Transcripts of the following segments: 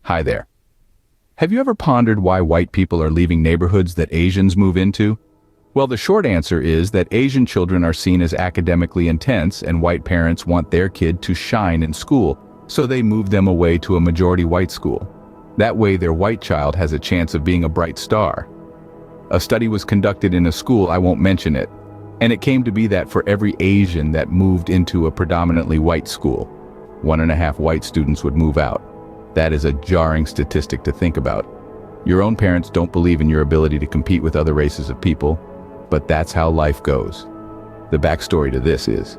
Hi there. Have you ever pondered why white people are leaving neighborhoods that Asians move into? Well, the short answer is that Asian children are seen as academically intense and white parents want their kid to shine in school, so they move them away to a majority white school. That way their white child has a chance of being a bright star. A study was conducted in a school, I won't mention it, and it came to be that for every Asian that moved into a predominantly white school, 1.5 white students would move out. That is a jarring statistic to think about. Your own parents don't believe in your ability to compete with other races of people, but that's how life goes. The backstory to this is,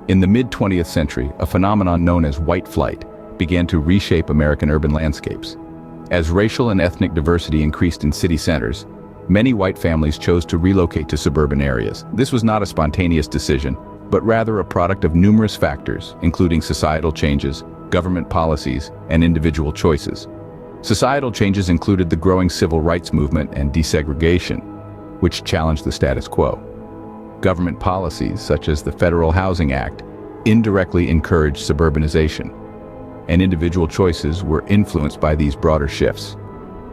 in the mid-20th century, a phenomenon known as white flight began to reshape American urban landscapes. As racial and ethnic diversity increased in city centers, many white families chose to relocate to suburban areas. This was not a spontaneous decision, but rather a product of numerous factors, including societal changes, government policies, and individual choices. Societal changes included the growing civil rights movement and desegregation, which challenged the status quo. Government policies, such as the Federal Housing Act, indirectly encouraged suburbanization, and individual choices were influenced by these broader shifts,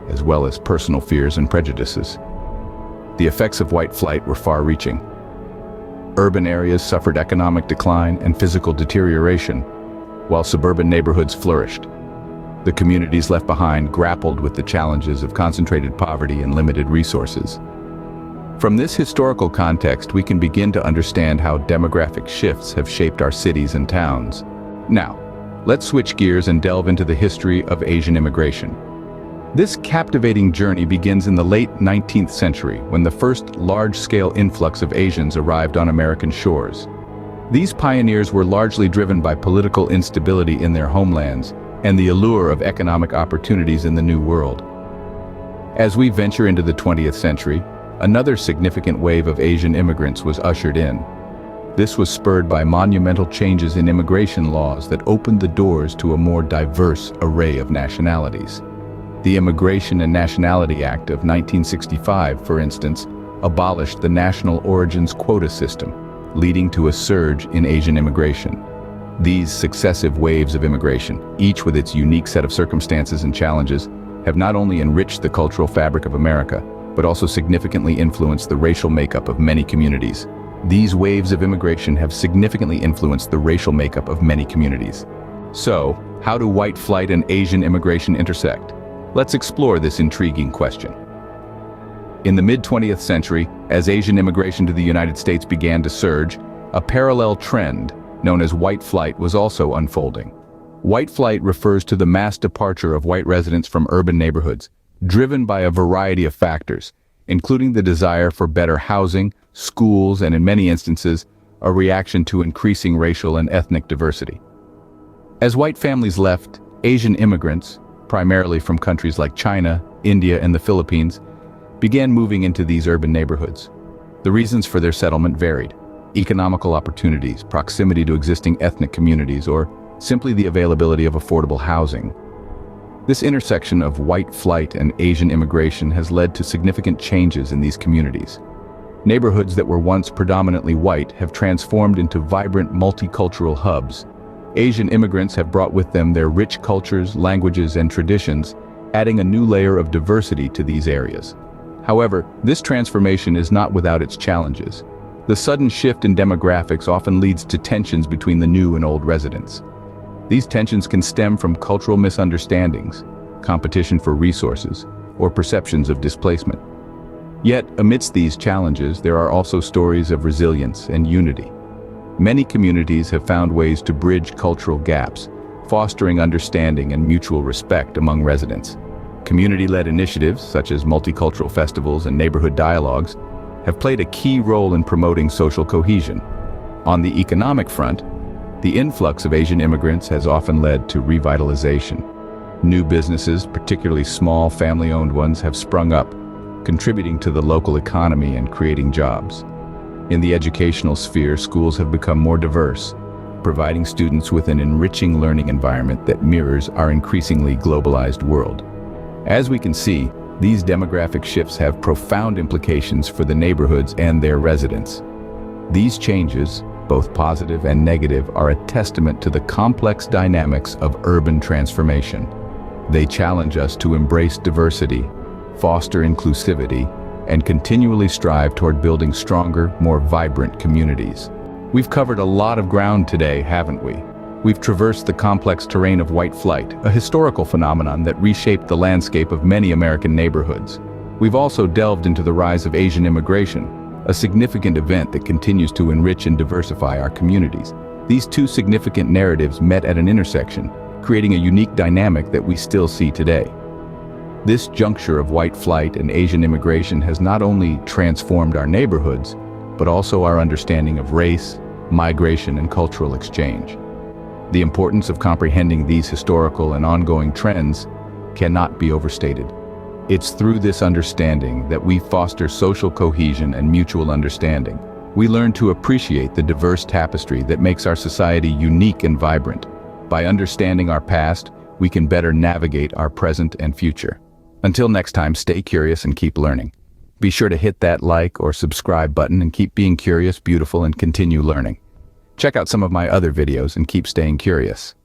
as well as personal fears and prejudices. The effects of white flight were far-reaching. Urban areas suffered economic decline and physical deterioration, while suburban neighborhoods flourished. The communities left behind grappled with the challenges of concentrated poverty and limited resources. From this historical context, we can begin to understand how demographic shifts have shaped our cities and towns. Now, let's switch gears and delve into the history of Asian immigration. This captivating journey begins in the late 19th century, when the first large-scale influx of Asians arrived on American shores. These pioneers were largely driven by political instability in their homelands and the allure of economic opportunities in the New World. As we venture into the 20th century, another significant wave of Asian immigrants was ushered in. This was spurred by monumental changes in immigration laws that opened the doors to a more diverse array of nationalities. The Immigration and Nationality Act of 1965, for instance, abolished the national origins quota system, leading to a surge in Asian immigration. These successive waves of immigration, each with its unique set of circumstances and challenges, have not only enriched the cultural fabric of America, but also significantly influenced the racial makeup of many communities. These waves of immigration have significantly influenced the racial makeup of many communities. So, how do white flight and Asian immigration intersect? Let's explore this intriguing question. In the mid-20th century, as Asian immigration to the United States began to surge, a parallel trend, known as white flight, was also unfolding. White flight refers to the mass departure of white residents from urban neighborhoods, driven by a variety of factors, including the desire for better housing, schools, and in many instances, a reaction to increasing racial and ethnic diversity. As white families left, Asian immigrants, primarily from countries like China, India, and the Philippines, began moving into these urban neighborhoods. The reasons for their settlement varied: economical opportunities, proximity to existing ethnic communities, or simply the availability of affordable housing. This intersection of white flight and Asian immigration has led to significant changes in these communities. Neighborhoods that were once predominantly white have transformed into vibrant multicultural hubs. Asian immigrants have brought with them their rich cultures, languages, and traditions, adding a new layer of diversity to these areas. However, this transformation is not without its challenges. The sudden shift in demographics often leads to tensions between the new and old residents. These tensions can stem from cultural misunderstandings, competition for resources, or perceptions of displacement. Yet, amidst these challenges, there are also stories of resilience and unity. Many communities have found ways to bridge cultural gaps, fostering understanding and mutual respect among residents. Community-led initiatives, such as multicultural festivals and neighborhood dialogues, have played a key role in promoting social cohesion. On the economic front, the influx of Asian immigrants has often led to revitalization. New businesses, particularly small family-owned ones, have sprung up, contributing to the local economy and creating jobs. In the educational sphere, schools have become more diverse, providing students with an enriching learning environment that mirrors our increasingly globalized world. As we can see, these demographic shifts have profound implications for the neighborhoods and their residents. These changes, both positive and negative, are a testament to the complex dynamics of urban transformation. They challenge us to embrace diversity, foster inclusivity, and continually strive toward building stronger, more vibrant communities. We've covered a lot of ground today, haven't we? We've traversed the complex terrain of white flight, a historical phenomenon that reshaped the landscape of many American neighborhoods. We've also delved into the rise of Asian immigration, a significant event that continues to enrich and diversify our communities. These two significant narratives met at an intersection, creating a unique dynamic that we still see today. This juncture of white flight and Asian immigration has not only transformed our neighborhoods, but also our understanding of race, migration, and cultural exchange. The importance of comprehending these historical and ongoing trends cannot be overstated. It's through this understanding that we foster social cohesion and mutual understanding. We learn to appreciate the diverse tapestry that makes our society unique and vibrant. By understanding our past, we can better navigate our present and future. Until next time, stay curious and keep learning. Be sure to hit that like or subscribe button and keep being curious, beautiful, and continue learning. Check out some of my other videos and keep staying curious.